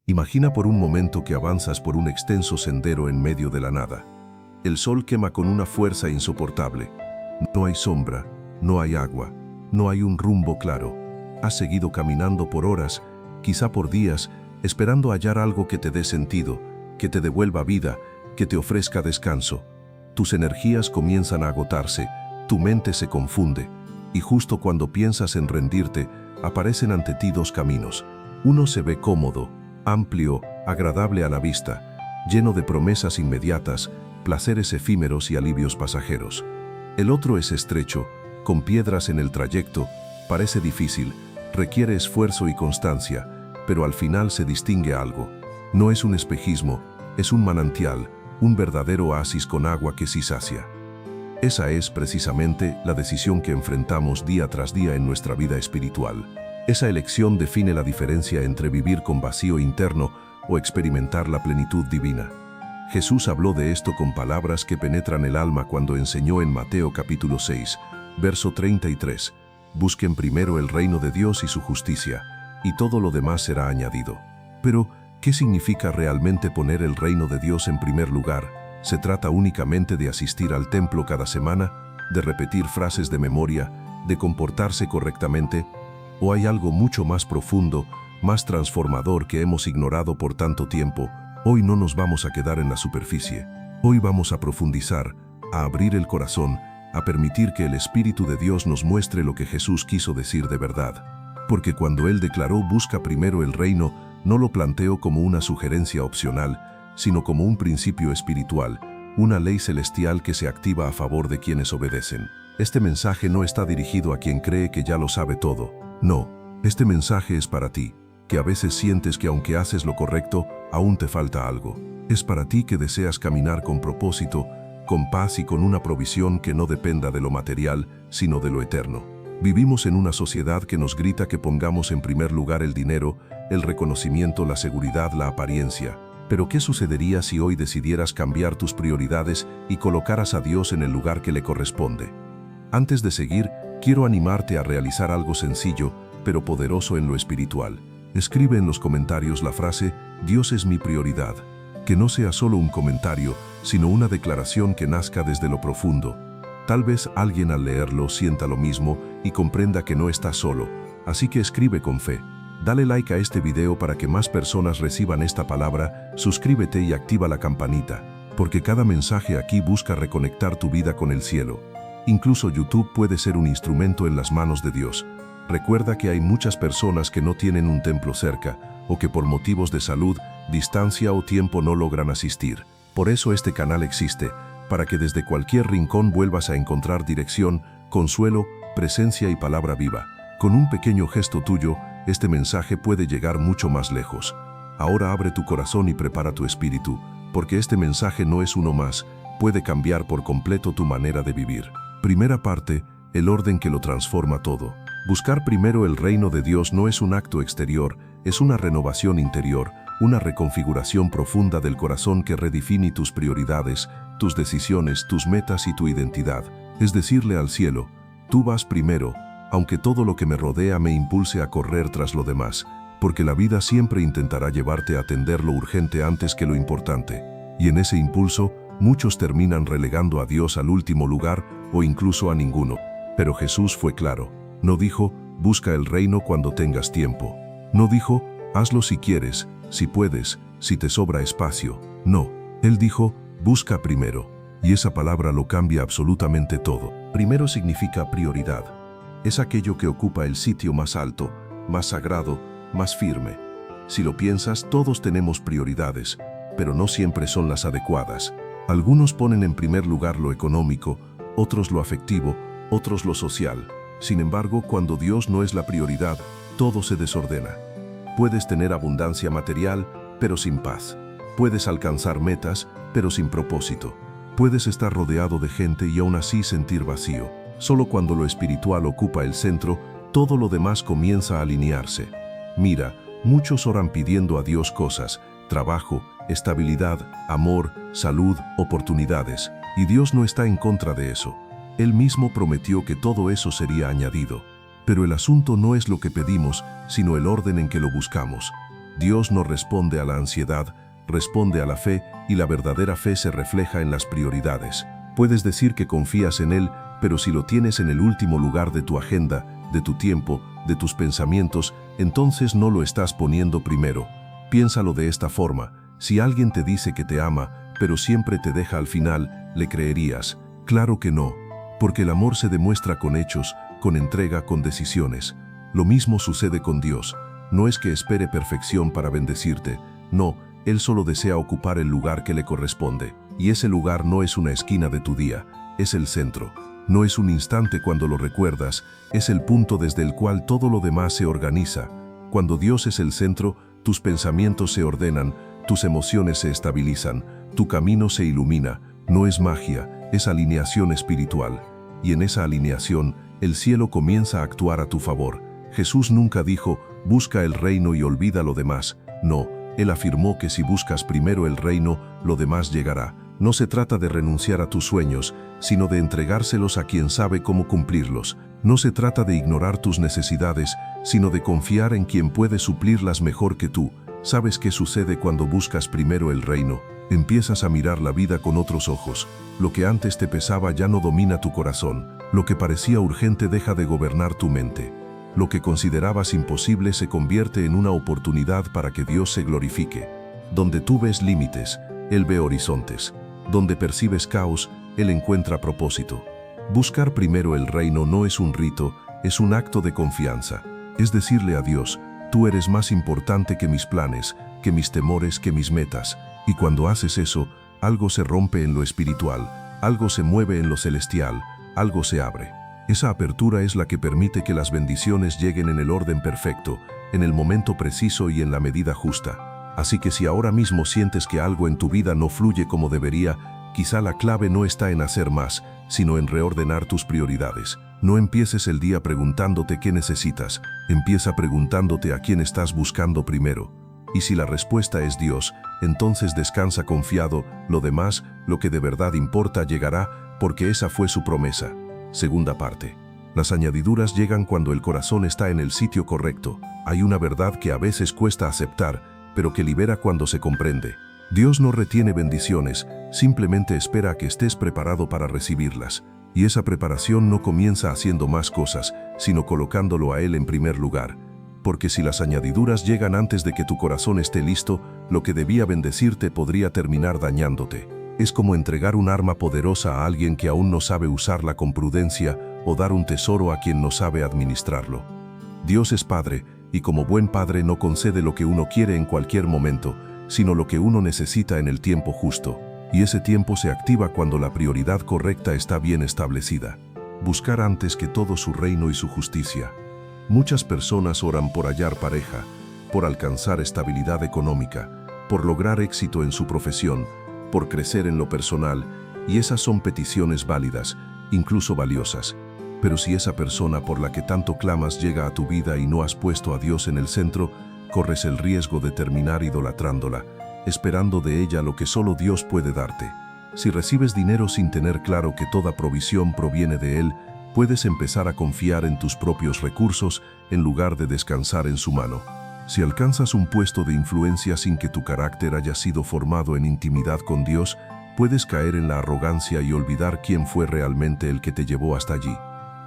Imagina por un momento que avanzas por un extenso sendero en medio de la nada. El sol quema con una fuerza insoportable. No hay sombra, no hay agua, no hay un rumbo claro. Has seguido caminando por horas, quizá por días, esperando hallar algo que te dé sentido, que te devuelva vida, que te ofrezca descanso. Tus energías comienzan a agotarse, tu mente se confunde, y justo cuando piensas en rendirte, aparecen ante ti dos caminos. Uno se ve cómodo, amplio, agradable a la vista, lleno de promesas inmediatas, placeres efímeros y alivios pasajeros. El otro es estrecho, con piedras en el trayecto, parece difícil, requiere esfuerzo y constancia, pero al final se distingue algo. No es un espejismo, es un manantial, un verdadero oasis con agua que sí sacia. Esa es precisamente la decisión que enfrentamos día tras día en nuestra vida espiritual. Esa elección define la diferencia entre vivir con vacío interno o experimentar la plenitud divina. Jesús habló de esto con palabras que penetran el alma cuando enseñó en Mateo capítulo 6, verso 33. Busquen primero el reino de Dios y su justicia, y todo lo demás será añadido. Pero, ¿qué significa realmente poner el reino de Dios en primer lugar? ¿Se trata únicamente de asistir al templo cada semana, de repetir frases de memoria, de comportarse correctamente? ¿O hay algo mucho más profundo, más transformador que hemos ignorado por tanto tiempo? Hoy no nos vamos a quedar en la superficie. Hoy vamos a profundizar, a abrir el corazón, a permitir que el Espíritu de Dios nos muestre lo que Jesús quiso decir de verdad. Porque cuando Él declaró busca primero el reino, no lo planteó como una sugerencia opcional, sino como un principio espiritual, una ley celestial que se activa a favor de quienes obedecen. Este mensaje no está dirigido a quien cree que ya lo sabe todo. No, este mensaje es para ti, que a veces sientes que aunque haces lo correcto, aún te falta algo. Es para ti que deseas caminar con propósito, con paz y con una provisión que no dependa de lo material, sino de lo eterno. Vivimos en una sociedad que nos grita que pongamos en primer lugar el dinero, el reconocimiento, la seguridad, la apariencia. Pero ¿qué sucedería si hoy decidieras cambiar tus prioridades y colocaras a Dios en el lugar que le corresponde? Antes de seguir, quiero animarte a realizar algo sencillo, pero poderoso en lo espiritual. Escribe en los comentarios la frase, Dios es mi prioridad. Que no sea solo un comentario, sino una declaración que nazca desde lo profundo. Tal vez alguien al leerlo sienta lo mismo y comprenda que no está solo, así que escribe con fe. Dale like a este video para que más personas reciban esta palabra, suscríbete y activa la campanita, porque cada mensaje aquí busca reconectar tu vida con el cielo. Incluso YouTube puede ser un instrumento en las manos de Dios. Recuerda que hay muchas personas que no tienen un templo cerca, o que por motivos de salud, distancia o tiempo no logran asistir. Por eso este canal existe, para que desde cualquier rincón vuelvas a encontrar dirección, consuelo, presencia y palabra viva. Con un pequeño gesto tuyo, este mensaje puede llegar mucho más lejos. Ahora abre tu corazón y prepara tu espíritu, porque este mensaje no es uno más, puede cambiar por completo tu manera de vivir. Primera parte, el orden que lo transforma todo. Buscar primero el reino de Dios no es un acto exterior, es una renovación interior, una reconfiguración profunda del corazón que redefine tus prioridades, tus decisiones, tus metas y tu identidad. Es decirle al cielo, tú vas primero, aunque todo lo que me rodea me impulse a correr tras lo demás, porque la vida siempre intentará llevarte a atender lo urgente antes que lo importante. Y en ese impulso, muchos terminan relegando a Dios al último lugar o incluso a ninguno. Pero Jesús fue claro. No dijo, busca el reino cuando tengas tiempo. No dijo, hazlo si quieres, si puedes, si te sobra espacio. No, Él dijo, busca primero. Y esa palabra lo cambia absolutamente todo. Primero significa prioridad. Es aquello que ocupa el sitio más alto, más sagrado, más firme. Si lo piensas, todos tenemos prioridades, pero no siempre son las adecuadas. Algunos ponen en primer lugar lo económico, otros lo afectivo, otros lo social. Sin embargo, cuando Dios no es la prioridad, todo se desordena. Puedes tener abundancia material, pero sin paz. Puedes alcanzar metas, pero sin propósito. Puedes estar rodeado de gente y aún así sentir vacío. Solo cuando lo espiritual ocupa el centro, todo lo demás comienza a alinearse. Mira, muchos oran pidiendo a Dios cosas, trabajo, estabilidad, amor, salud, oportunidades, y Dios no está en contra de eso. Él mismo prometió que todo eso sería añadido. Pero el asunto no es lo que pedimos, sino el orden en que lo buscamos. Dios no responde a la ansiedad, responde a la fe, y la verdadera fe se refleja en las prioridades. Puedes decir que confías en Él, pero si lo tienes en el último lugar de tu agenda, de tu tiempo, de tus pensamientos, entonces no lo estás poniendo primero. Piénsalo de esta forma: si alguien te dice que te ama, pero siempre te deja al final, ¿le creerías? Claro que no, porque el amor se demuestra con hechos, con entrega, con decisiones. Lo mismo sucede con Dios. No es que espere perfección para bendecirte, no, Él solo desea ocupar el lugar que le corresponde. Y ese lugar no es una esquina de tu día, es el centro. No es un instante cuando lo recuerdas, es el punto desde el cual todo lo demás se organiza. Cuando Dios es el centro, tus pensamientos se ordenan, tus emociones se estabilizan, tu camino se ilumina. No es magia, es alineación espiritual. Y en esa alineación, el cielo comienza a actuar a tu favor. Jesús nunca dijo, busca el reino y olvida lo demás. No, Él afirmó que si buscas primero el reino, lo demás llegará. No se trata de renunciar a tus sueños, sino de entregárselos a quien sabe cómo cumplirlos. No se trata de ignorar tus necesidades, sino de confiar en quien puede suplirlas mejor que tú. ¿Sabes qué sucede cuando buscas primero el reino? Empiezas a mirar la vida con otros ojos. Lo que antes te pesaba ya no domina tu corazón. Lo que parecía urgente deja de gobernar tu mente. Lo que considerabas imposible se convierte en una oportunidad para que Dios se glorifique. Donde tú ves límites, Él ve horizontes. Donde percibes caos, Él encuentra propósito. Buscar primero el reino no es un rito, es un acto de confianza. Es decirle a Dios, tú eres más importante que mis planes, que mis temores, que mis metas. Y cuando haces eso, algo se rompe en lo espiritual, algo se mueve en lo celestial, algo se abre. Esa apertura es la que permite que las bendiciones lleguen en el orden perfecto, en el momento preciso y en la medida justa. Así que si ahora mismo sientes que algo en tu vida no fluye como debería, quizá la clave no está en hacer más, sino en reordenar tus prioridades. No empieces el día preguntándote qué necesitas, empieza preguntándote a quién estás buscando primero. Y si la respuesta es Dios, entonces descansa confiado, lo demás, lo que de verdad importa, llegará, porque esa fue su promesa. Segunda parte. Las añadiduras llegan cuando el corazón está en el sitio correcto. Hay una verdad que a veces cuesta aceptar, pero que libera cuando se comprende. Dios no retiene bendiciones, simplemente espera a que estés preparado para recibirlas. Y esa preparación no comienza haciendo más cosas, sino colocándolo a Él en primer lugar. Porque si las añadiduras llegan antes de que tu corazón esté listo, lo que debía bendecirte podría terminar dañándote. Es como entregar un arma poderosa a alguien que aún no sabe usarla con prudencia, o dar un tesoro a quien no sabe administrarlo. Dios es Padre, y como buen Padre no concede lo que uno quiere en cualquier momento, sino lo que uno necesita en el tiempo justo. Y ese tiempo se activa cuando la prioridad correcta está bien establecida. Buscar antes que todo su reino y su justicia. Muchas personas oran por hallar pareja, por alcanzar estabilidad económica, por lograr éxito en su profesión, por crecer en lo personal, y esas son peticiones válidas, incluso valiosas. Pero si esa persona por la que tanto clamas llega a tu vida y no has puesto a Dios en el centro, corres el riesgo de terminar idolatrándola, esperando de ella lo que solo Dios puede darte. Si recibes dinero sin tener claro que toda provisión proviene de Él, puedes empezar a confiar en tus propios recursos en lugar de descansar en su mano. Si alcanzas un puesto de influencia sin que tu carácter haya sido formado en intimidad con Dios, puedes caer en la arrogancia y olvidar quién fue realmente el que te llevó hasta allí.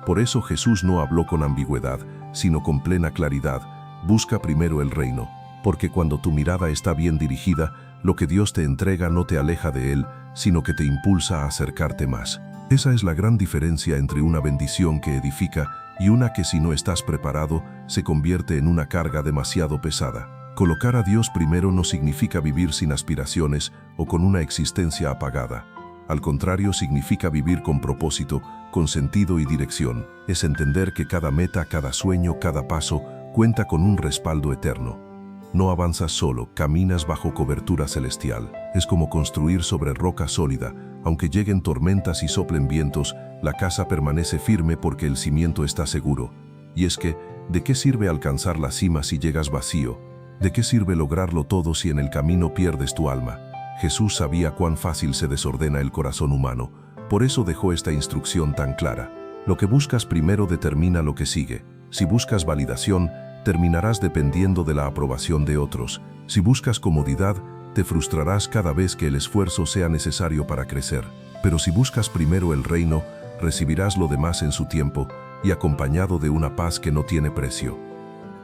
Por eso Jesús no habló con ambigüedad, sino con plena claridad. Busca primero el reino, porque cuando tu mirada está bien dirigida, lo que Dios te entrega no te aleja de Él, sino que te impulsa a acercarte más. Esa es la gran diferencia entre una bendición que edifica y una que, si no estás preparado, se convierte en una carga demasiado pesada. Colocar a Dios primero no significa vivir sin aspiraciones o con una existencia apagada. Al contrario, significa vivir con propósito, con sentido y dirección. Es entender que cada meta, cada sueño, cada paso cuenta con un respaldo eterno. No avanzas solo, caminas bajo cobertura celestial. Es como construir sobre roca sólida. Aunque lleguen tormentas y soplen vientos, la casa permanece firme porque el cimiento está seguro. Y es que, ¿de qué sirve alcanzar la cima si llegas vacío? ¿De qué sirve lograrlo todo si en el camino pierdes tu alma? Jesús sabía cuán fácil se desordena el corazón humano. Por eso dejó esta instrucción tan clara. Lo que buscas primero determina lo que sigue. Si buscas validación, terminarás dependiendo de la aprobación de otros. Si buscas comodidad, te frustrarás cada vez que el esfuerzo sea necesario para crecer. Pero si buscas primero el reino, recibirás lo demás en su tiempo y acompañado de una paz que no tiene precio.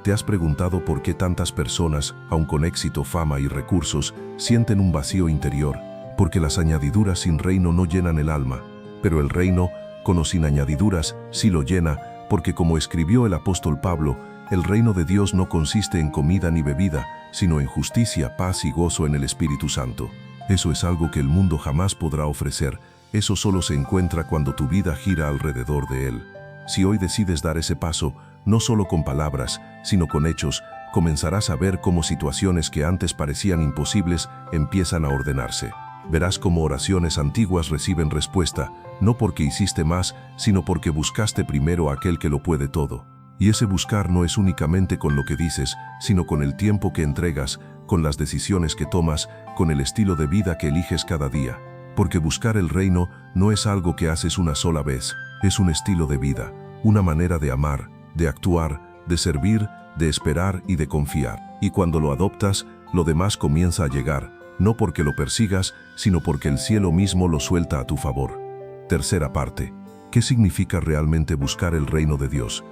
¿Te has preguntado por qué tantas personas, aun con éxito, fama y recursos, sienten un vacío interior? Porque las añadiduras sin reino no llenan el alma, pero el reino, con o sin añadiduras, sí lo llena, porque como escribió el apóstol Pablo, el reino de Dios no consiste en comida ni bebida, sino en justicia, paz y gozo en el Espíritu Santo. Eso es algo que el mundo jamás podrá ofrecer. Eso solo se encuentra cuando tu vida gira alrededor de él. Si hoy decides dar ese paso, no solo con palabras, sino con hechos, comenzarás a ver cómo situaciones que antes parecían imposibles empiezan a ordenarse. Verás cómo oraciones antiguas reciben respuesta, no porque hiciste más, sino porque buscaste primero a aquel que lo puede todo. Y ese buscar no es únicamente con lo que dices, sino con el tiempo que entregas, con las decisiones que tomas, con el estilo de vida que eliges cada día. Porque buscar el reino no es algo que haces una sola vez, es un estilo de vida, una manera de amar, de actuar, de servir, de esperar y de confiar. Y cuando lo adoptas, lo demás comienza a llegar, no porque lo persigas, sino porque el cielo mismo lo suelta a tu favor. Tercera parte. ¿Qué significa realmente buscar el reino de Dios?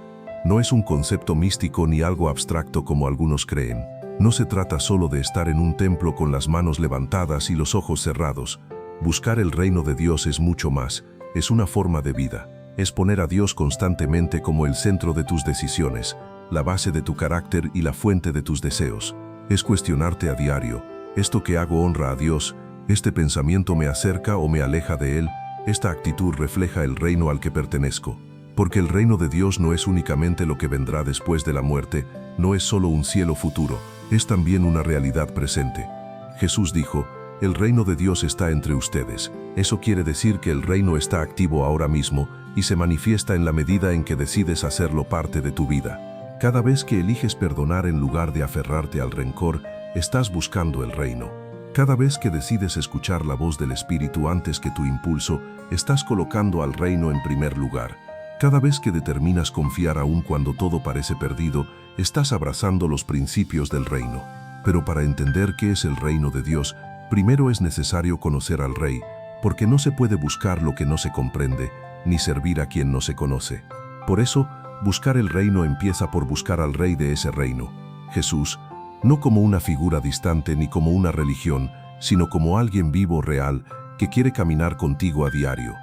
No es un concepto místico ni algo abstracto como algunos creen. No se trata solo de estar en un templo con las manos levantadas y los ojos cerrados. Buscar el reino de Dios es mucho más, es una forma de vida. Es poner a Dios constantemente como el centro de tus decisiones, la base de tu carácter y la fuente de tus deseos. Es cuestionarte a diario, ¿esto que hago honra a Dios? ¿Este pensamiento me acerca o me aleja de Él? ¿Esta actitud refleja el reino al que pertenezco? Porque el reino de Dios no es únicamente lo que vendrá después de la muerte, no es solo un cielo futuro, es también una realidad presente. Jesús dijo, el reino de Dios está entre ustedes. Eso quiere decir que el reino está activo ahora mismo y se manifiesta en la medida en que decides hacerlo parte de tu vida. Cada vez que eliges perdonar en lugar de aferrarte al rencor, estás buscando el reino. Cada vez que decides escuchar la voz del Espíritu antes que tu impulso, estás colocando al reino en primer lugar. Cada vez que determinas confiar aún cuando todo parece perdido, estás abrazando los principios del reino. Pero para entender qué es el reino de Dios, primero es necesario conocer al Rey, porque no se puede buscar lo que no se comprende, ni servir a quien no se conoce. Por eso, buscar el reino empieza por buscar al Rey de ese reino, Jesús, no como una figura distante ni como una religión, sino como alguien vivo, real, que quiere caminar contigo a diario.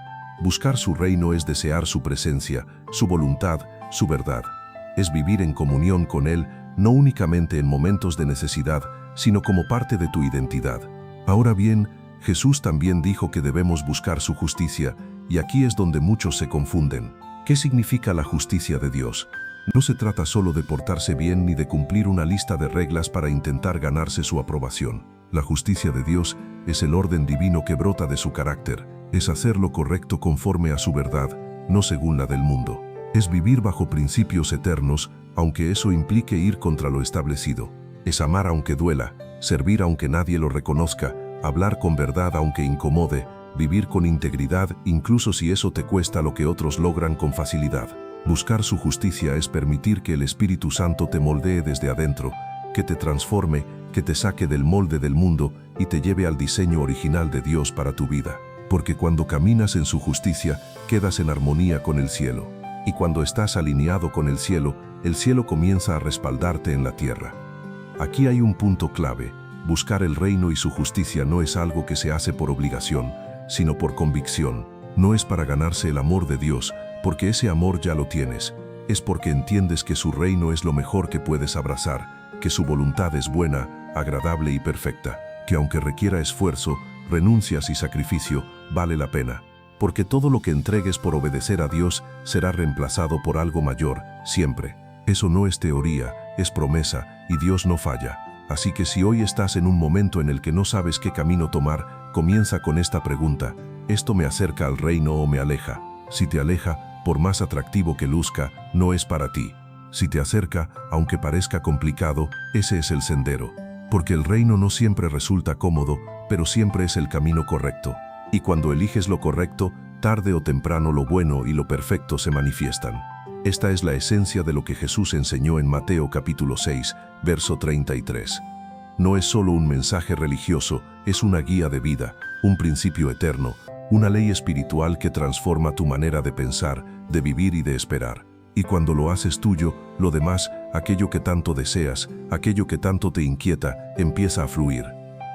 Buscar su reino es desear su presencia, su voluntad, su verdad. Es vivir en comunión con Él, no únicamente en momentos de necesidad, sino como parte de tu identidad. Ahora bien, Jesús también dijo que debemos buscar su justicia, y aquí es donde muchos se confunden. ¿Qué significa la justicia de Dios? No se trata solo de portarse bien ni de cumplir una lista de reglas para intentar ganarse su aprobación. La justicia de Dios es el orden divino que brota de su carácter. Es hacer lo correcto conforme a su verdad, no según la del mundo. Es vivir bajo principios eternos, aunque eso implique ir contra lo establecido. Es amar aunque duela, servir aunque nadie lo reconozca, hablar con verdad aunque incomode, vivir con integridad incluso si eso te cuesta lo que otros logran con facilidad. Buscar su justicia es permitir que el Espíritu Santo te moldee desde adentro, que te transforme, que te saque del molde del mundo y te lleve al diseño original de Dios para tu vida. Porque cuando caminas en su justicia, quedas en armonía con el cielo. Y cuando estás alineado con el cielo comienza a respaldarte en la tierra. Aquí hay un punto clave. Buscar el reino y su justicia no es algo que se hace por obligación, sino por convicción. No es para ganarse el amor de Dios, porque ese amor ya lo tienes. Es porque entiendes que su reino es lo mejor que puedes abrazar, que su voluntad es buena, agradable y perfecta, que aunque requiera esfuerzo, renuncias y sacrificio, vale la pena. Porque todo lo que entregues por obedecer a Dios será reemplazado por algo mayor, siempre. Eso no es teoría, es promesa, y Dios no falla. Así que si hoy estás en un momento en el que no sabes qué camino tomar, comienza con esta pregunta: ¿esto me acerca al reino o me aleja? Si te aleja, por más atractivo que luzca, no es para ti. Si te acerca, aunque parezca complicado, ese es el sendero. Porque el reino no siempre resulta cómodo, pero siempre es el camino correcto. Y cuando eliges lo correcto, tarde o temprano lo bueno y lo perfecto se manifiestan. Esta es la esencia de lo que Jesús enseñó en Mateo capítulo 6, verso 33. No es solo un mensaje religioso, es una guía de vida, un principio eterno, una ley espiritual que transforma tu manera de pensar, de vivir y de esperar. Y cuando lo haces tuyo, lo demás, aquello que tanto deseas, aquello que tanto te inquieta, empieza a fluir.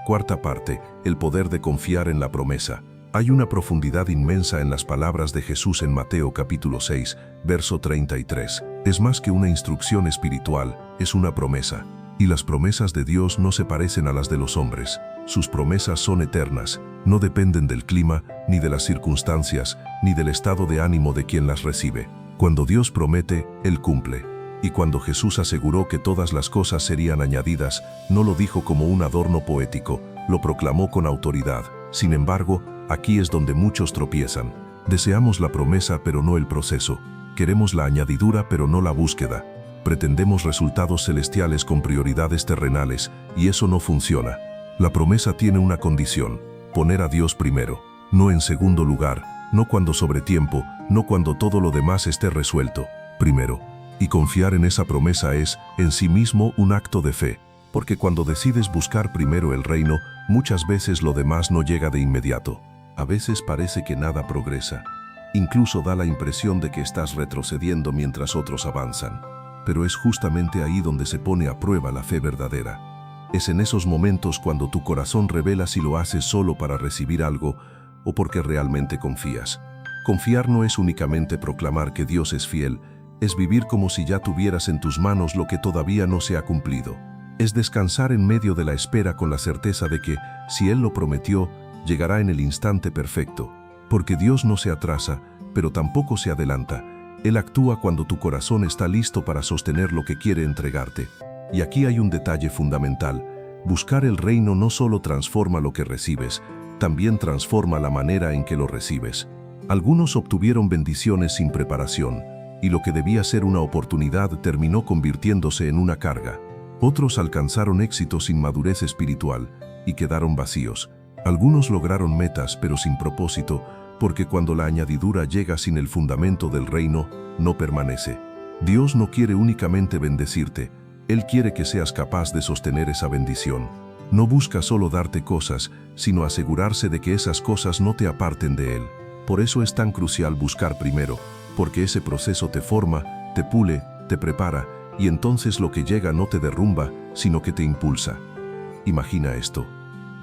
Cuarta parte, el poder de confiar en la promesa. Hay una profundidad inmensa en las palabras de Jesús en Mateo capítulo 6, verso 33. Es más que una instrucción espiritual, es una promesa. Y las promesas de Dios no se parecen a las de los hombres. Sus promesas son eternas, no dependen del clima, ni de las circunstancias, ni del estado de ánimo de quien las recibe. Cuando Dios promete, Él cumple. Y cuando Jesús aseguró que todas las cosas serían añadidas, no lo dijo como un adorno poético, lo proclamó con autoridad. Sin embargo, aquí es donde muchos tropiezan. Deseamos la promesa pero no el proceso. Queremos la añadidura pero no la búsqueda. Pretendemos resultados celestiales con prioridades terrenales, y eso no funciona. La promesa tiene una condición: poner a Dios primero, no en segundo lugar, no cuando sobre tiempo, no cuando todo lo demás esté resuelto, primero. Y confiar en esa promesa es, en sí mismo, un acto de fe, porque cuando decides buscar primero el reino, muchas veces lo demás no llega de inmediato. A veces parece que nada progresa. Incluso da la impresión de que estás retrocediendo mientras otros avanzan. Pero es justamente ahí donde se pone a prueba la fe verdadera. Es en esos momentos cuando tu corazón revela si lo haces solo para recibir algo o porque realmente confías. Confiar no es únicamente proclamar que Dios es fiel, es vivir como si ya tuvieras en tus manos lo que todavía no se ha cumplido. Es descansar en medio de la espera con la certeza de que, si Él lo prometió, llegará en el instante perfecto. Porque Dios no se atrasa, pero tampoco se adelanta. Él actúa cuando tu corazón está listo para sostener lo que quiere entregarte. Y aquí hay un detalle fundamental. Buscar el reino no solo transforma lo que recibes, también transforma la manera en que lo recibes. Algunos obtuvieron bendiciones sin preparación, y lo que debía ser una oportunidad terminó convirtiéndose en una carga. Otros alcanzaron éxito sin madurez espiritual y quedaron vacíos. Algunos lograron metas pero sin propósito, porque cuando la añadidura llega sin el fundamento del reino, no permanece. Dios no quiere únicamente bendecirte, Él quiere que seas capaz de sostener esa bendición. No busca solo darte cosas, sino asegurarse de que esas cosas no te aparten de Él. Por eso es tan crucial buscar primero, porque ese proceso te forma, te pule, te prepara, y entonces lo que llega no te derrumba, sino que te impulsa. Imagina esto.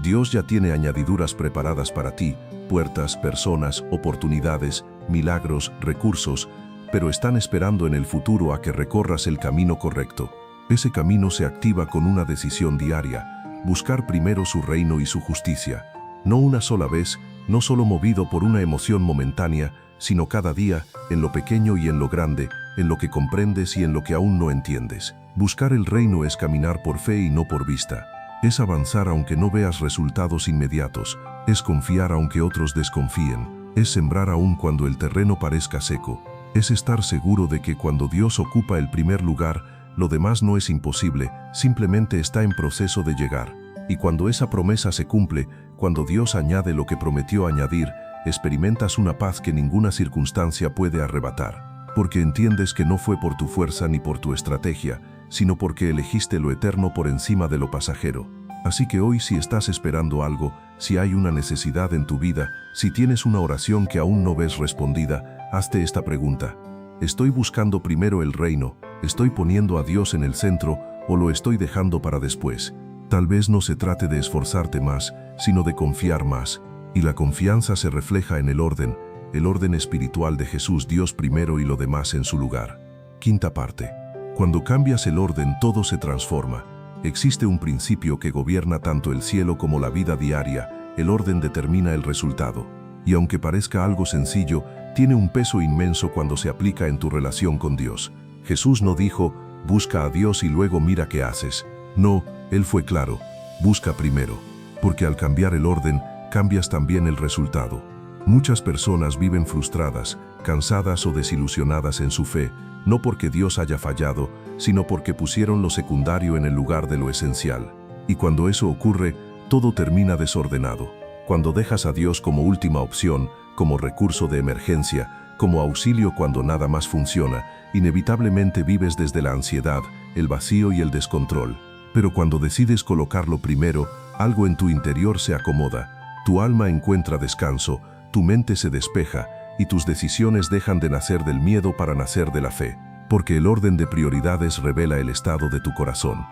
Dios ya tiene añadiduras preparadas para ti, puertas, personas, oportunidades, milagros, recursos, pero están esperando en el futuro a que recorras el camino correcto. Ese camino se activa con una decisión diaria: buscar primero su reino y su justicia. No una sola vez, no solo movido por una emoción momentánea, sino cada día, en lo pequeño y en lo grande, en lo que comprendes y en lo que aún no entiendes. Buscar el reino es caminar por fe y no por vista. Es avanzar aunque no veas resultados inmediatos. Es confiar aunque otros desconfíen. Es sembrar aún cuando el terreno parezca seco. Es estar seguro de que cuando Dios ocupa el primer lugar, lo demás no es imposible, simplemente está en proceso de llegar. Y cuando esa promesa se cumple, cuando Dios añade lo que prometió añadir, experimentas una paz que ninguna circunstancia puede arrebatar. Porque entiendes que no fue por tu fuerza ni por tu estrategia, sino porque elegiste lo eterno por encima de lo pasajero. Así que hoy, si estás esperando algo, si hay una necesidad en tu vida, si tienes una oración que aún no ves respondida, hazte esta pregunta: ¿estoy buscando primero el reino? ¿Estoy poniendo a Dios en el centro o lo estoy dejando para después? Tal vez no se trate de esforzarte más, sino de confiar más. Y la confianza se refleja en el orden espiritual de Jesús: Dios primero y lo demás en su lugar. Quinta parte. Cuando cambias el orden, todo se transforma. Existe un principio que gobierna tanto el cielo como la vida diaria: el orden determina el resultado. Y aunque parezca algo sencillo, tiene un peso inmenso cuando se aplica en tu relación con Dios. Jesús no dijo: busca a Dios y luego mira qué haces. No, Él fue claro: busca primero. Porque al cambiar el orden, cambias también el resultado. Muchas personas viven frustradas, cansadas o desilusionadas en su fe, no porque Dios haya fallado, sino porque pusieron lo secundario en el lugar de lo esencial. Y cuando eso ocurre, todo termina desordenado. Cuando dejas a Dios como última opción, como recurso de emergencia, como auxilio cuando nada más funciona, inevitablemente vives desde la ansiedad, el vacío y el descontrol. Pero cuando decides colocarlo primero, algo en tu interior se acomoda, tu alma encuentra descanso, tu mente se despeja y tus decisiones dejan de nacer del miedo para nacer de la fe, porque el orden de prioridades revela el estado de tu corazón.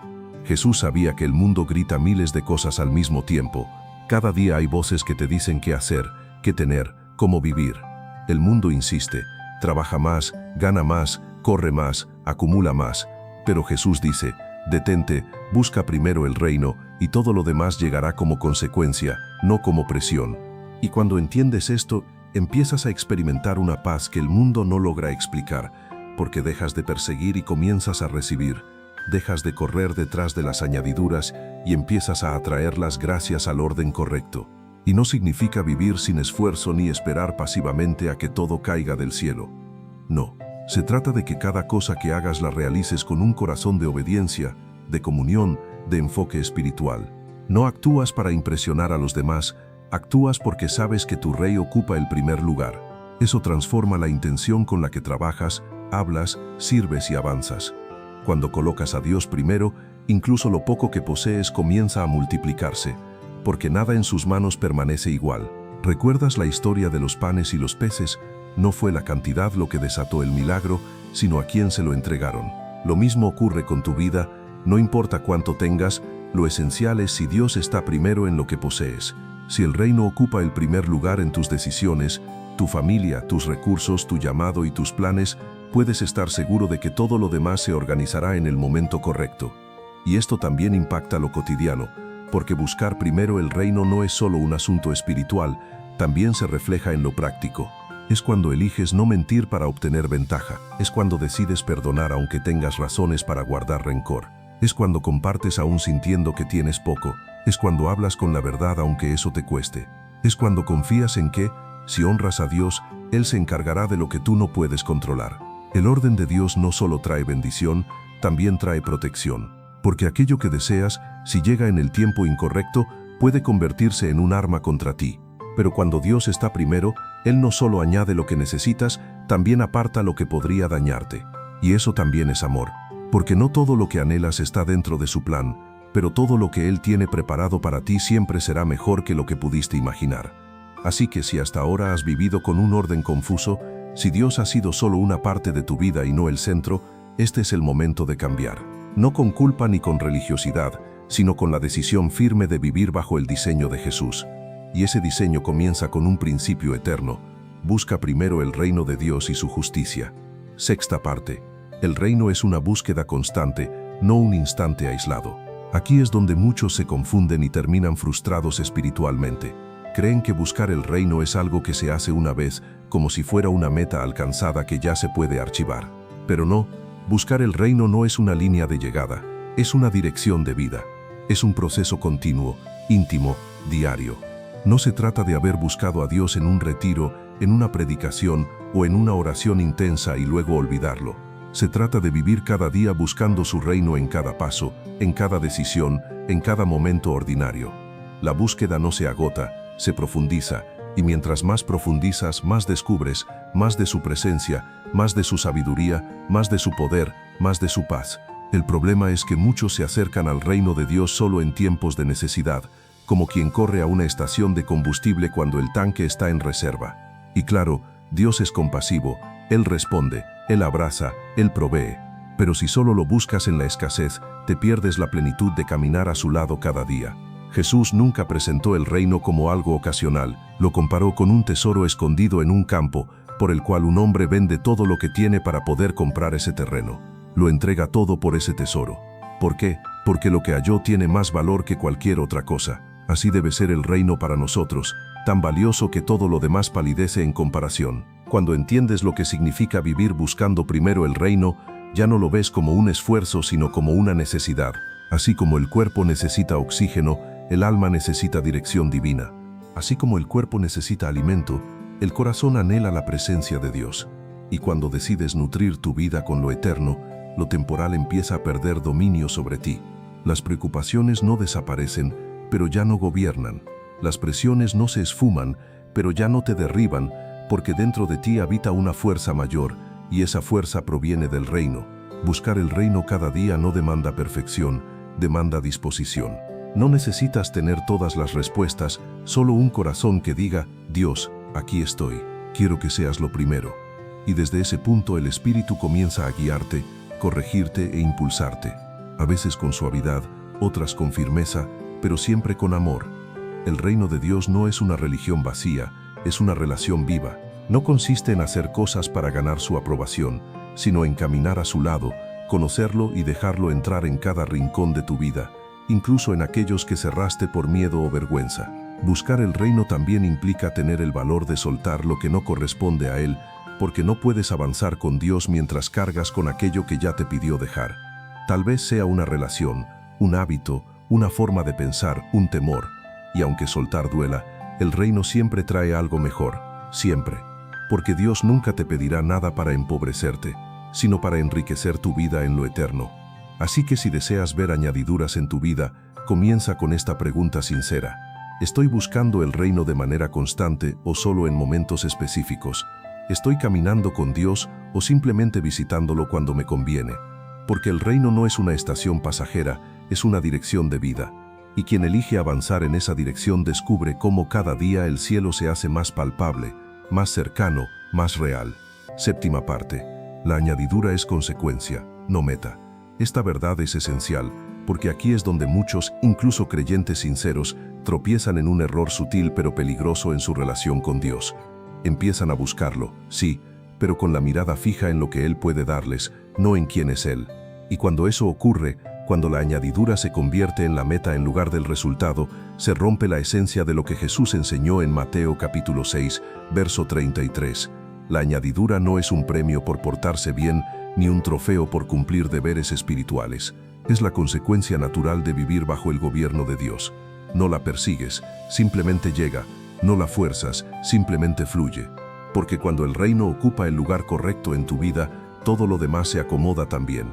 Jesús sabía que el mundo grita miles de cosas al mismo tiempo. Cada día hay voces que te dicen qué hacer, qué tener, cómo vivir. El mundo insiste, trabaja más, gana más, corre más, acumula más. Pero Jesús dice, detente, busca primero el reino y todo lo demás llegará como consecuencia, no como presión. Y cuando entiendes esto, empiezas a experimentar una paz que el mundo no logra explicar, porque dejas de perseguir y comienzas a recibir. Dejas de correr detrás de las añadiduras y empiezas a atraerlas gracias al orden correcto. Y no significa vivir sin esfuerzo ni esperar pasivamente a que todo caiga del cielo. No, se trata de que cada cosa que hagas la realices con un corazón de obediencia, de comunión, de enfoque espiritual. No actúas para impresionar a los demás, actúas porque sabes que tu rey ocupa el primer lugar. Eso transforma la intención con la que trabajas, hablas, sirves y avanzas. Cuando colocas a Dios primero, incluso lo poco que posees comienza a multiplicarse, porque nada en sus manos permanece igual. ¿Recuerdas la historia de los panes y los peces? No fue la cantidad lo que desató el milagro, sino a quién se lo entregaron. Lo mismo ocurre con tu vida, no importa cuánto tengas, lo esencial es si Dios está primero en lo que posees. Si el reino ocupa el primer lugar en tus decisiones, tu familia, tus recursos, tu llamado y tus planes, puedes estar seguro de que todo lo demás se organizará en el momento correcto. Y esto también impacta lo cotidiano, porque buscar primero el reino no es solo un asunto espiritual, también se refleja en lo práctico. Es cuando eliges no mentir para obtener ventaja, es cuando decides perdonar aunque tengas razones para guardar rencor, es cuando compartes aún sintiendo que tienes poco, es cuando hablas con la verdad aunque eso te cueste, es cuando confías en que, si honras a Dios, Él se encargará de lo que tú no puedes controlar. El orden de Dios no solo trae bendición, también trae protección, porque aquello que deseas, si llega en el tiempo incorrecto, puede convertirse en un arma contra ti. Pero cuando Dios está primero, Él no solo añade lo que necesitas, también aparta lo que podría dañarte. Y eso también es amor, porque no todo lo que anhelas está dentro de su plan, pero todo lo que Él tiene preparado para ti siempre será mejor que lo que pudiste imaginar. Así que si hasta ahora has vivido con un orden confuso, si Dios ha sido solo una parte de tu vida y no el centro, este es el momento de cambiar. No con culpa ni con religiosidad, sino con la decisión firme de vivir bajo el diseño de Jesús. Y ese diseño comienza con un principio eterno. Busca primero el reino de Dios y su justicia. Sexta parte. El reino es una búsqueda constante, no un instante aislado. Aquí es donde muchos se confunden y terminan frustrados espiritualmente. Creen que buscar el reino es algo que se hace una vez, como si fuera una meta alcanzada que ya se puede archivar. Pero no, buscar el reino no es una línea de llegada, es una dirección de vida. Es un proceso continuo, íntimo, diario. No se trata de haber buscado a Dios en un retiro, en una predicación o en una oración intensa y luego olvidarlo. Se trata de vivir cada día buscando su reino en cada paso, en cada decisión, en cada momento ordinario. La búsqueda no se agota, se profundiza, y mientras más profundizas, más descubres, más de su presencia, más de su sabiduría, más de su poder, más de su paz. El problema es que muchos se acercan al reino de Dios solo en tiempos de necesidad, como quien corre a una estación de combustible cuando el tanque está en reserva. Y claro, Dios es compasivo, Él responde, Él abraza, Él provee. Pero si solo lo buscas en la escasez, te pierdes la plenitud de caminar a su lado cada día. Jesús nunca presentó el reino como algo ocasional, lo comparó con un tesoro escondido en un campo, por el cual un hombre vende todo lo que tiene para poder comprar ese terreno. Lo entrega todo por ese tesoro. ¿Por qué? Porque lo que halló tiene más valor que cualquier otra cosa. Así debe ser el reino para nosotros, tan valioso que todo lo demás palidece en comparación. Cuando entiendes lo que significa vivir buscando primero el reino, ya no lo ves como un esfuerzo sino como una necesidad. Así como el cuerpo necesita oxígeno, el alma necesita dirección divina. Así como el cuerpo necesita alimento, el corazón anhela la presencia de Dios. Y cuando decides nutrir tu vida con lo eterno, lo temporal empieza a perder dominio sobre ti. Las preocupaciones no desaparecen, pero ya no gobiernan. Las presiones no se esfuman, pero ya no te derriban, porque dentro de ti habita una fuerza mayor, y esa fuerza proviene del reino. Buscar el reino cada día no demanda perfección, demanda disposición. No necesitas tener todas las respuestas, solo un corazón que diga, Dios, aquí estoy, quiero que seas lo primero. Y desde ese punto el Espíritu comienza a guiarte, corregirte e impulsarte. A veces con suavidad, otras con firmeza, pero siempre con amor. El reino de Dios no es una religión vacía, es una relación viva. No consiste en hacer cosas para ganar su aprobación, sino en caminar a su lado, conocerlo y dejarlo entrar en cada rincón de tu vida, incluso en aquellos que cerraste por miedo o vergüenza. Buscar el reino también implica tener el valor de soltar lo que no corresponde a Él, porque no puedes avanzar con Dios mientras cargas con aquello que ya te pidió dejar. Tal vez sea una relación, un hábito, una forma de pensar, un temor. Y aunque soltar duela, el reino siempre trae algo mejor, siempre. Porque Dios nunca te pedirá nada para empobrecerte, sino para enriquecer tu vida en lo eterno. Así que si deseas ver añadiduras en tu vida, comienza con esta pregunta sincera. ¿Estoy buscando el reino de manera constante o solo en momentos específicos? ¿Estoy caminando con Dios o simplemente visitándolo cuando me conviene? Porque el reino no es una estación pasajera, es una dirección de vida. Y quien elige avanzar en esa dirección descubre cómo cada día el cielo se hace más palpable, más cercano, más real. Séptima parte. La añadidura es consecuencia, no meta. Esta verdad es esencial, porque aquí es donde muchos, incluso creyentes sinceros, tropiezan en un error sutil pero peligroso en su relación con Dios. Empiezan a buscarlo, sí, pero con la mirada fija en lo que Él puede darles, no en quién es Él. Y cuando eso ocurre, cuando la añadidura se convierte en la meta en lugar del resultado, se rompe la esencia de lo que Jesús enseñó en Mateo capítulo 6, verso 33. La añadidura no es un premio por portarse bien, ni un trofeo por cumplir deberes espirituales. Es la consecuencia natural de vivir bajo el gobierno de Dios. No la persigues, simplemente llega. No la fuerzas, simplemente fluye. Porque cuando el reino ocupa el lugar correcto en tu vida, todo lo demás se acomoda también.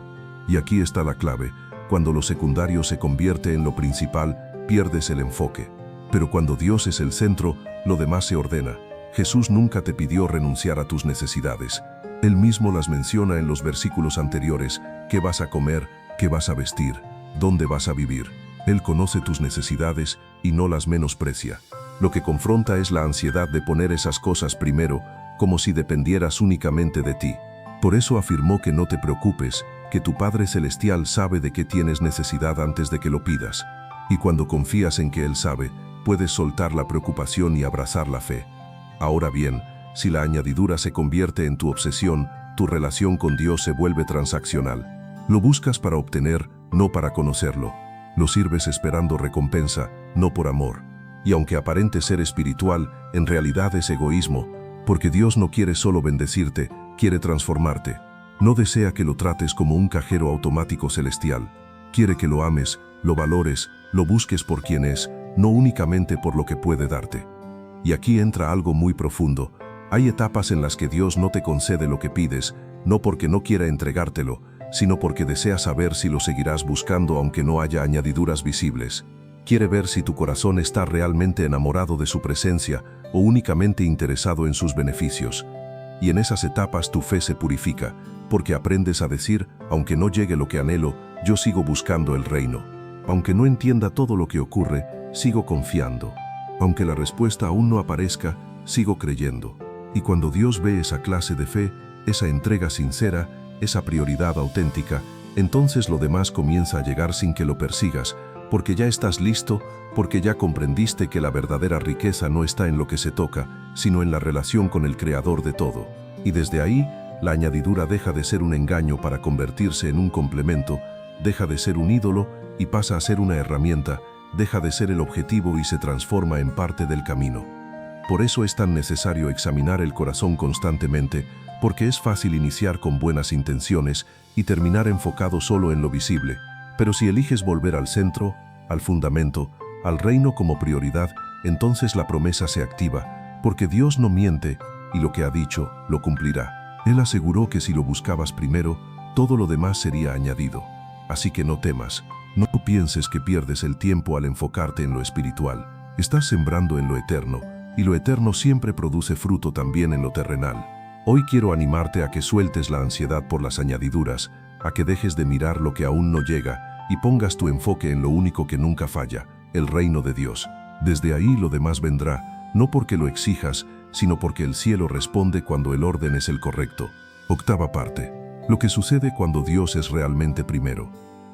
Y aquí está la clave. Cuando lo secundario se convierte en lo principal, pierdes el enfoque. Pero cuando Dios es el centro, lo demás se ordena. Jesús nunca te pidió renunciar a tus necesidades. Él mismo las menciona en los versículos anteriores. ¿Qué vas a comer? ¿Qué vas a vestir? ¿Dónde vas a vivir? Él conoce tus necesidades y no las menosprecia. Lo que confronta es la ansiedad de poner esas cosas primero, como si dependieras únicamente de ti. Por eso afirmó que no te preocupes, que tu Padre Celestial sabe de qué tienes necesidad antes de que lo pidas. Y cuando confías en que Él sabe, puedes soltar la preocupación y abrazar la fe. Ahora bien, si la añadidura se convierte en tu obsesión, tu relación con Dios se vuelve transaccional. Lo buscas para obtener, no para conocerlo. Lo sirves esperando recompensa, no por amor. Y aunque aparente ser espiritual, en realidad es egoísmo, porque Dios no quiere solo bendecirte, quiere transformarte. No desea que lo trates como un cajero automático celestial. Quiere que lo ames, lo valores, lo busques por quien es, no únicamente por lo que puede darte. Y aquí entra algo muy profundo. Hay etapas en las que Dios no te concede lo que pides, no porque no quiera entregártelo, sino porque desea saber si lo seguirás buscando aunque no haya añadiduras visibles. Quiere ver si tu corazón está realmente enamorado de su presencia o únicamente interesado en sus beneficios. Y en esas etapas tu fe se purifica, porque aprendes a decir, aunque no llegue lo que anhelo, yo sigo buscando el reino. Aunque no entienda todo lo que ocurre, sigo confiando. Aunque la respuesta aún no aparezca, sigo creyendo. Y cuando Dios ve esa clase de fe, esa entrega sincera, esa prioridad auténtica, entonces lo demás comienza a llegar sin que lo persigas, porque ya estás listo, porque ya comprendiste que la verdadera riqueza no está en lo que se toca, sino en la relación con el Creador de todo. Y desde ahí, la añadidura deja de ser un engaño para convertirse en un complemento, deja de ser un ídolo y pasa a ser una herramienta, deja de ser el objetivo y se transforma en parte del camino. Por eso es tan necesario examinar el corazón constantemente, porque es fácil iniciar con buenas intenciones y terminar enfocado solo en lo visible. Pero si eliges volver al centro, al fundamento, al reino como prioridad, entonces la promesa se activa, porque Dios no miente y lo que ha dicho lo cumplirá. Él aseguró que si lo buscabas primero, todo lo demás sería añadido. Así que no temas, no pienses que pierdes el tiempo al enfocarte en lo espiritual. Estás sembrando en lo eterno, y lo eterno siempre produce fruto también en lo terrenal. Hoy quiero animarte a que sueltes la ansiedad por las añadiduras, a que dejes de mirar lo que aún no llega y pongas tu enfoque en lo único que nunca falla, el reino de Dios. Desde ahí lo demás vendrá, no porque lo exijas, sino porque el cielo responde cuando el orden es el correcto. Octava parte. Lo que sucede cuando Dios es realmente primero.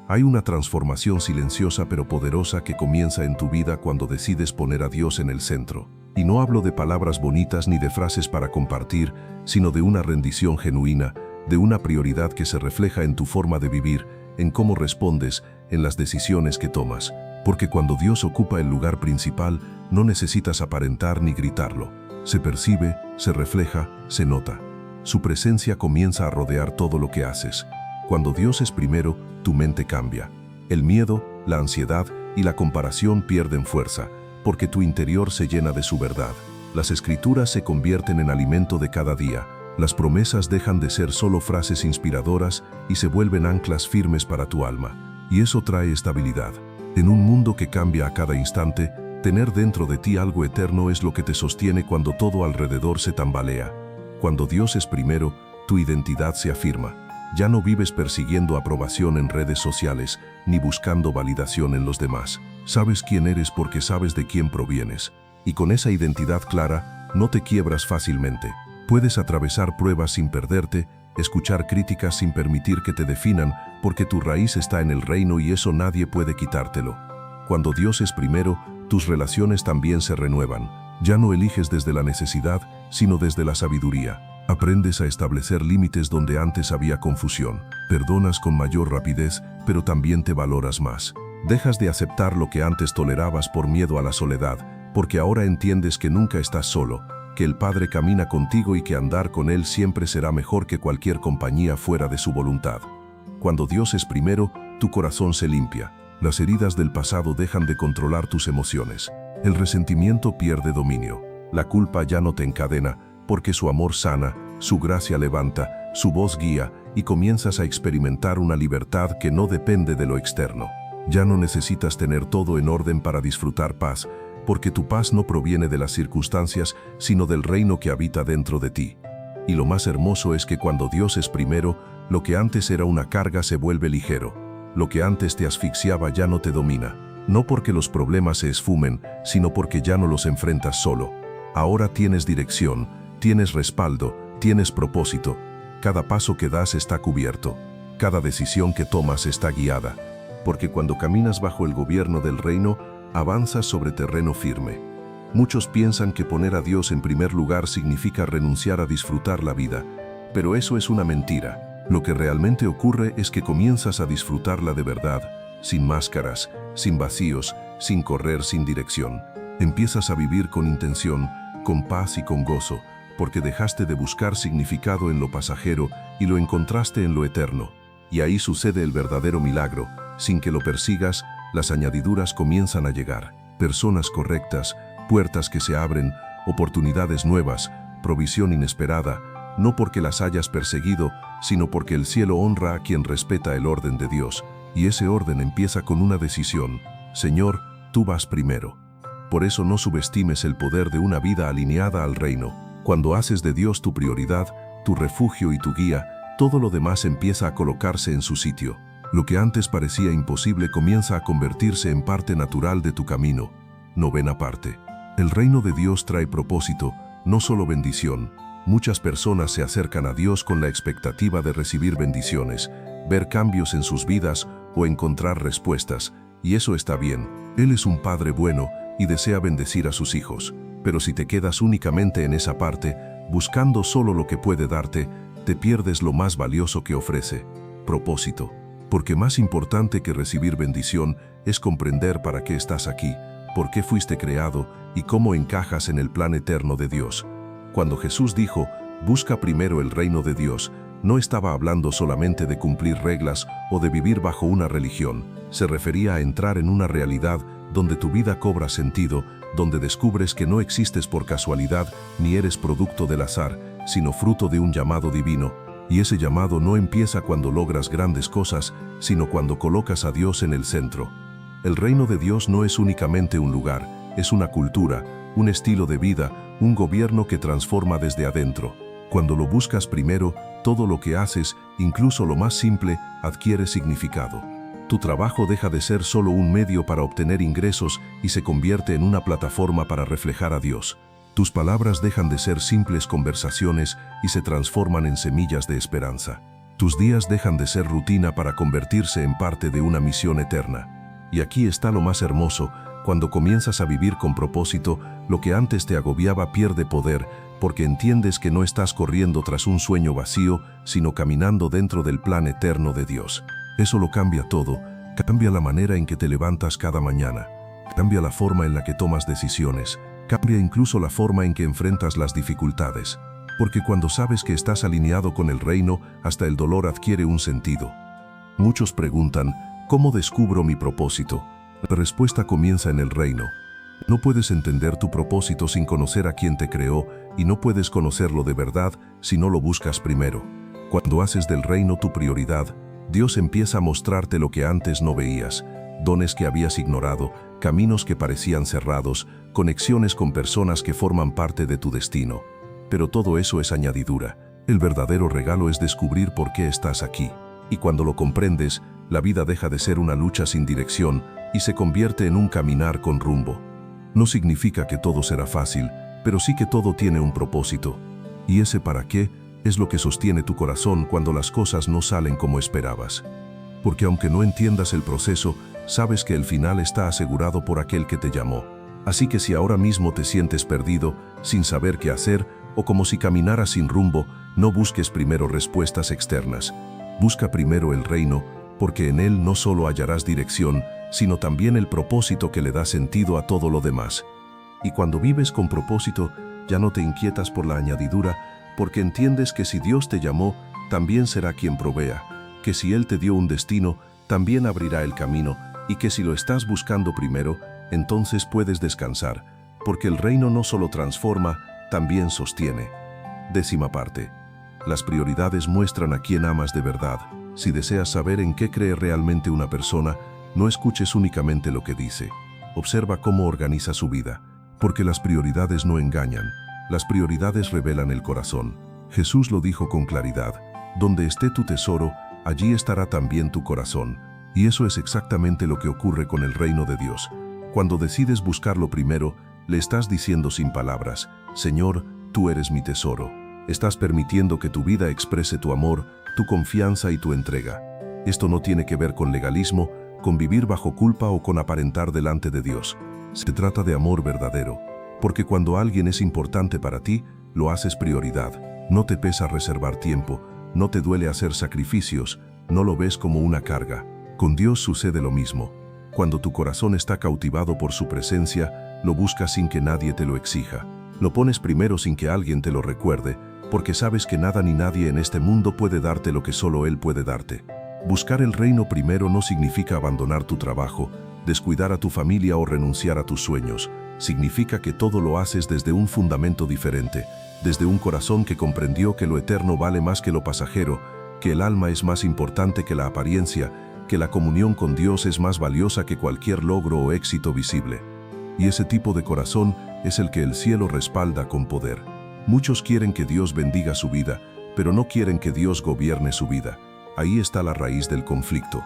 Hay una transformación silenciosa pero poderosa que comienza en tu vida cuando decides poner a Dios en el centro. Y no hablo de palabras bonitas ni de frases para compartir, sino de una rendición genuina, de una prioridad que se refleja en tu forma de vivir, en cómo respondes, en las decisiones que tomas. Porque cuando Dios ocupa el lugar principal, no necesitas aparentar ni gritarlo. Se percibe, se refleja, se nota. Su presencia comienza a rodear todo lo que haces. Cuando Dios es primero, tu mente cambia. El miedo, la ansiedad y la comparación pierden fuerza, porque tu interior se llena de su verdad. Las escrituras se convierten en alimento de cada día. Las promesas dejan de ser solo frases inspiradoras y se vuelven anclas firmes para tu alma. Y eso trae estabilidad. En un mundo que cambia a cada instante, tener dentro de ti algo eterno es lo que te sostiene cuando todo alrededor se tambalea. Cuando Dios es primero, tu identidad se afirma. Ya no vives persiguiendo aprobación en redes sociales, ni buscando validación en los demás. Sabes quién eres porque sabes de quién provienes. Y con esa identidad clara, no te quiebras fácilmente. Puedes atravesar pruebas sin perderte, escuchar críticas sin permitir que te definan, porque tu raíz está en el reino y eso nadie puede quitártelo. Cuando Dios es primero, tus relaciones también se renuevan. Ya no eliges desde la necesidad, sino desde la sabiduría. Aprendes a establecer límites donde antes había confusión. Perdonas con mayor rapidez, pero también te valoras más. Dejas de aceptar lo que antes tolerabas por miedo a la soledad, porque ahora entiendes que nunca estás solo, que el Padre camina contigo y que andar con Él siempre será mejor que cualquier compañía fuera de su voluntad. Cuando Dios es primero, tu corazón se limpia. Las heridas del pasado dejan de controlar tus emociones. El resentimiento pierde dominio. La culpa ya no te encadena, porque su amor sana, su gracia levanta, su voz guía y comienzas a experimentar una libertad que no depende de lo externo. Ya no necesitas tener todo en orden para disfrutar paz, porque tu paz no proviene de las circunstancias, sino del reino que habita dentro de ti. Y lo más hermoso es que cuando Dios es primero, lo que antes era una carga se vuelve ligero. Lo que antes te asfixiaba ya no te domina. No porque los problemas se esfumen, sino porque ya no los enfrentas solo. Ahora tienes dirección, tienes respaldo, tienes propósito. Cada paso que das está cubierto. Cada decisión que tomas está guiada. Porque cuando caminas bajo el gobierno del reino, avanzas sobre terreno firme. Muchos piensan que poner a Dios en primer lugar significa renunciar a disfrutar la vida, pero eso es una mentira. Lo que realmente ocurre es que comienzas a disfrutarla de verdad, sin máscaras, sin vacíos, sin correr sin dirección. Empiezas a vivir con intención, con paz y con gozo, porque dejaste de buscar significado en lo pasajero y lo encontraste en lo eterno. Y ahí sucede el verdadero milagro. Sin que lo persigas, las añadiduras comienzan a llegar. Personas correctas, puertas que se abren, oportunidades nuevas, provisión inesperada, no porque las hayas perseguido, sino porque el cielo honra a quien respeta el orden de Dios. Y ese orden empieza con una decisión. Señor, tú vas primero. Por eso no subestimes el poder de una vida alineada al reino. Cuando haces de Dios tu prioridad, tu refugio y tu guía, todo lo demás empieza a colocarse en su sitio. Lo que antes parecía imposible comienza a convertirse en parte natural de tu camino. Novena parte. El reino de Dios trae propósito, no solo bendición. Muchas personas se acercan a Dios con la expectativa de recibir bendiciones, ver cambios en sus vidas o encontrar respuestas, y eso está bien. Él es un Padre bueno y desea bendecir a sus hijos. Pero si te quedas únicamente en esa parte, buscando solo lo que puede darte, te pierdes lo más valioso que ofrece: propósito. Porque más importante que recibir bendición es comprender para qué estás aquí, por qué fuiste creado y cómo encajas en el plan eterno de Dios. Cuando Jesús dijo, busca primero el reino de Dios, no estaba hablando solamente de cumplir reglas o de vivir bajo una religión. Se refería a entrar en una realidad donde tu vida cobra sentido, donde descubres que no existes por casualidad ni eres producto del azar, sino fruto de un llamado divino. Y ese llamado no empieza cuando logras grandes cosas, sino cuando colocas a Dios en el centro. El reino de Dios no es únicamente un lugar, es una cultura, un estilo de vida, un gobierno que transforma desde adentro. Cuando lo buscas primero, todo lo que haces, incluso lo más simple, adquiere significado. Tu trabajo deja de ser solo un medio para obtener ingresos y se convierte en una plataforma para reflejar a Dios. Tus palabras dejan de ser simples conversaciones y se transforman en semillas de esperanza. Tus días dejan de ser rutina para convertirse en parte de una misión eterna. Y aquí está lo más hermoso: cuando comienzas a vivir con propósito, lo que antes te agobiaba pierde poder, porque entiendes que no estás corriendo tras un sueño vacío, sino caminando dentro del plan eterno de Dios. Eso lo cambia todo. Cambia la manera en que te levantas cada mañana. Cambia la forma en la que tomas decisiones. Cambia incluso la forma en que enfrentas las dificultades. Porque cuando sabes que estás alineado con el reino, hasta el dolor adquiere un sentido. Muchos preguntan, ¿cómo descubro mi propósito? La respuesta comienza en el reino. No puedes entender tu propósito sin conocer a quien te creó, y no puedes conocerlo de verdad si no lo buscas primero. Cuando haces del reino tu prioridad, Dios empieza a mostrarte lo que antes no veías: dones que habías ignorado, caminos que parecían cerrados, conexiones con personas que forman parte de tu destino. Pero todo eso es añadidura. El verdadero regalo es descubrir por qué estás aquí. Y cuando lo comprendes, la vida deja de ser una lucha sin dirección y se convierte en un caminar con rumbo. No significa que todo será fácil, pero sí que todo tiene un propósito. Y ese para qué es lo que sostiene tu corazón cuando las cosas no salen como esperabas. Porque aunque no entiendas el proceso, sabes que el final está asegurado por aquel que te llamó. Así que si ahora mismo te sientes perdido, sin saber qué hacer, o como si caminaras sin rumbo, no busques primero respuestas externas. Busca primero el reino, porque en él no solo hallarás dirección, sino también el propósito que le da sentido a todo lo demás. Y cuando vives con propósito, ya no te inquietas por la añadidura, porque entiendes que si Dios te llamó, también será quien provea, que si Él te dio un destino, también abrirá el camino, y que si lo estás buscando primero, entonces puedes descansar, porque el reino no solo transforma, también sostiene. 10ª parte. Las prioridades muestran a quién amas de verdad. Si deseas saber en qué cree realmente una persona, no escuches únicamente lo que dice. Observa cómo organiza su vida, porque las prioridades no engañan. Las prioridades revelan el corazón. Jesús lo dijo con claridad: donde esté tu tesoro, allí estará también tu corazón. Y eso es exactamente lo que ocurre con el reino de Dios. Cuando decides buscarlo primero, le estás diciendo sin palabras: Señor, tú eres mi tesoro. Estás permitiendo que tu vida exprese tu amor, tu confianza y tu entrega. Esto no tiene que ver con legalismo, con vivir bajo culpa o con aparentar delante de Dios. Se trata de amor verdadero. Porque cuando alguien es importante para ti, lo haces prioridad. No te pesa reservar tiempo, no te duele hacer sacrificios, no lo ves como una carga. Con Dios sucede lo mismo. Cuando tu corazón está cautivado por su presencia, lo buscas sin que nadie te lo exija. Lo pones primero sin que alguien te lo recuerde, porque sabes que nada ni nadie en este mundo puede darte lo que solo Él puede darte. Buscar el reino primero no significa abandonar tu trabajo, descuidar a tu familia o renunciar a tus sueños. Significa que todo lo haces desde un fundamento diferente, desde un corazón que comprendió que lo eterno vale más que lo pasajero, que el alma es más importante que la apariencia, que la comunión con Dios es más valiosa que cualquier logro o éxito visible. Y ese tipo de corazón es el que el cielo respalda con poder. Muchos quieren que Dios bendiga su vida, pero no quieren que Dios gobierne su vida. Ahí está la raíz del conflicto.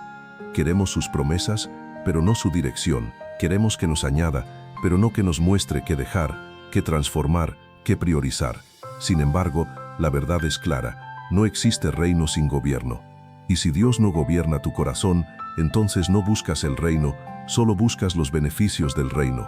Queremos sus promesas, pero no su dirección. Queremos que nos añada, pero no que nos muestre qué dejar, qué transformar, qué priorizar. Sin embargo, la verdad es clara: no existe reino sin gobierno. Y si Dios no gobierna tu corazón, entonces no buscas el reino, solo buscas los beneficios del reino.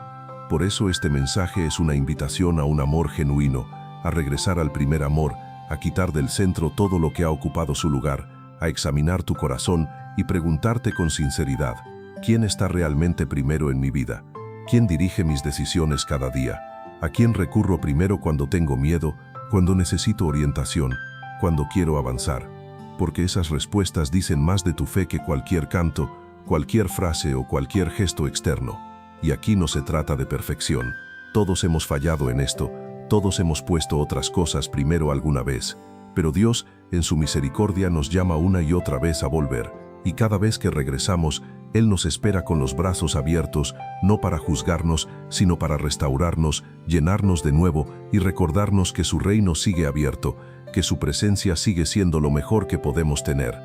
Por eso este mensaje es una invitación a un amor genuino, a regresar al primer amor, a quitar del centro todo lo que ha ocupado su lugar, a examinar tu corazón y preguntarte con sinceridad: ¿quién está realmente primero en mi vida? ¿Quién dirige mis decisiones cada día? ¿A quién recurro primero cuando tengo miedo, cuando necesito orientación, cuando quiero avanzar? Porque esas respuestas dicen más de tu fe que cualquier canto, cualquier frase o cualquier gesto externo. Y aquí no se trata de perfección. Todos hemos fallado en esto, todos hemos puesto otras cosas primero alguna vez. Pero Dios, en su misericordia, nos llama una y otra vez a volver. Y cada vez que regresamos, Él nos espera con los brazos abiertos, no para juzgarnos, sino para restaurarnos, llenarnos de nuevo y recordarnos que su reino sigue abierto, que su presencia sigue siendo lo mejor que podemos tener.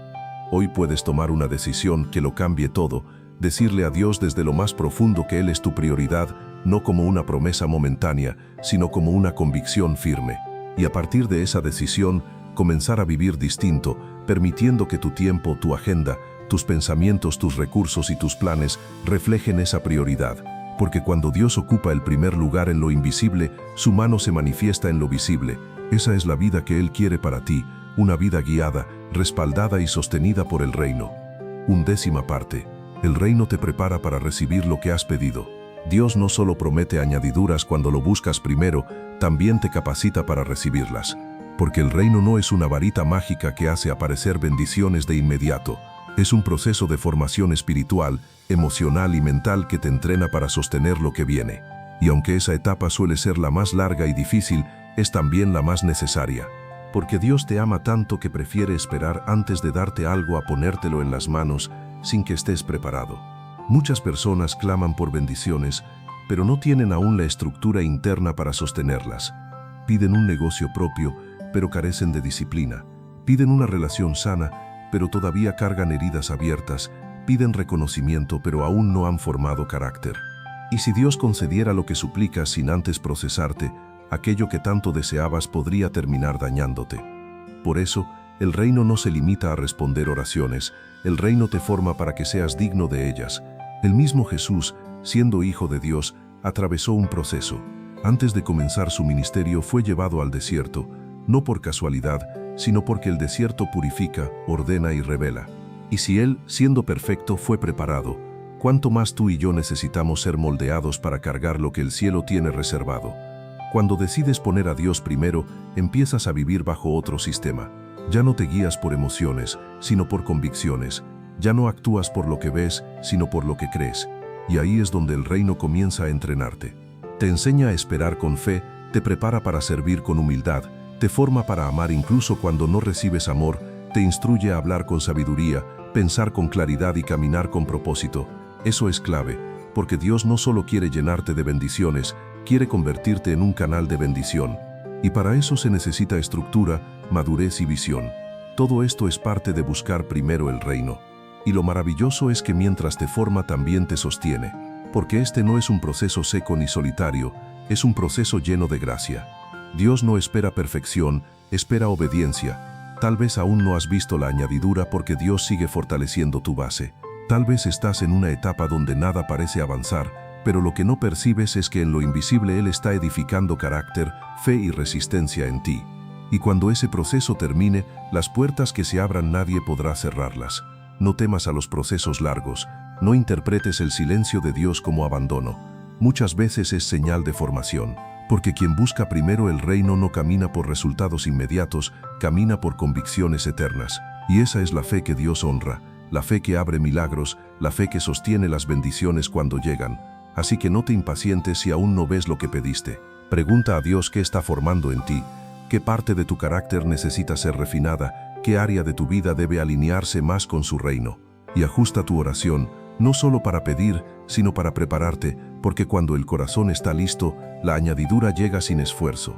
Hoy puedes tomar una decisión que lo cambie todo, decirle a Dios desde lo más profundo que Él es tu prioridad, no como una promesa momentánea, sino como una convicción firme. Y a partir de esa decisión, comenzar a vivir distinto, permitiendo que tu tiempo, tu agenda, tus pensamientos, tus recursos y tus planes reflejen esa prioridad. Porque cuando Dios ocupa el primer lugar en lo invisible, su mano se manifiesta en lo visible. Esa es la vida que Él quiere para ti, una vida guiada, respaldada y sostenida por el reino. 11ª parte. El reino te prepara para recibir lo que has pedido. Dios no solo promete añadiduras cuando lo buscas primero, también te capacita para recibirlas. Porque el reino no es una varita mágica que hace aparecer bendiciones de inmediato. Es un proceso de formación espiritual, emocional y mental que te entrena para sostener lo que viene. Y aunque esa etapa suele ser la más larga y difícil, es también la más necesaria. Porque Dios te ama tanto que prefiere esperar antes de darte algo a ponértelo en las manos sin que estés preparado. Muchas personas claman por bendiciones, pero no tienen aún la estructura interna para sostenerlas. Piden un negocio propio, pero carecen de disciplina. Piden una relación sana, pero todavía cargan heridas abiertas. Piden reconocimiento, pero aún no han formado carácter. Y si Dios concediera lo que suplicas sin antes procesarte, aquello que tanto deseabas podría terminar dañándote. Por eso, el reino no se limita a responder oraciones, el reino te forma para que seas digno de ellas. El mismo Jesús, siendo hijo de Dios, atravesó un proceso. Antes de comenzar su ministerio fue llevado al desierto, no por casualidad, sino porque el desierto purifica, ordena y revela. Y si Él, siendo perfecto, fue preparado, ¿cuánto más tú y yo necesitamos ser moldeados para cargar lo que el cielo tiene reservado? Cuando decides poner a Dios primero, empiezas a vivir bajo otro sistema. Ya no te guías por emociones, sino por convicciones. Ya no actúas por lo que ves, sino por lo que crees. Y ahí es donde el reino comienza a entrenarte. Te enseña a esperar con fe, te prepara para servir con humildad, te forma para amar incluso cuando no recibes amor, te instruye a hablar con sabiduría, pensar con claridad y caminar con propósito. Eso es clave, porque Dios no solo quiere llenarte de bendiciones, quiere convertirte en un canal de bendición. Y para eso se necesita estructura, madurez y visión. Todo esto es parte de buscar primero el reino. Y lo maravilloso es que mientras te forma también te sostiene, porque este no es un proceso seco ni solitario, es un proceso lleno de gracia. Dios no espera perfección, espera obediencia. Tal vez aún no has visto la añadidura porque Dios sigue fortaleciendo tu base. Tal vez estás en una etapa donde nada parece avanzar, pero lo que no percibes es que en lo invisible Él está edificando carácter, fe y resistencia en ti. Y cuando ese proceso termine, las puertas que se abran nadie podrá cerrarlas. No temas a los procesos largos, no interpretes el silencio de Dios como abandono. Muchas veces es señal de formación, porque quien busca primero el reino no camina por resultados inmediatos, camina por convicciones eternas. Y esa es la fe que Dios honra, la fe que abre milagros, la fe que sostiene las bendiciones cuando llegan. Así que no te impacientes si aún no ves lo que pediste. Pregunta a Dios qué está formando en ti, qué parte de tu carácter necesita ser refinada, qué área de tu vida debe alinearse más con su reino. Y ajusta tu oración, no solo para pedir, sino para prepararte, porque cuando el corazón está listo, la añadidura llega sin esfuerzo.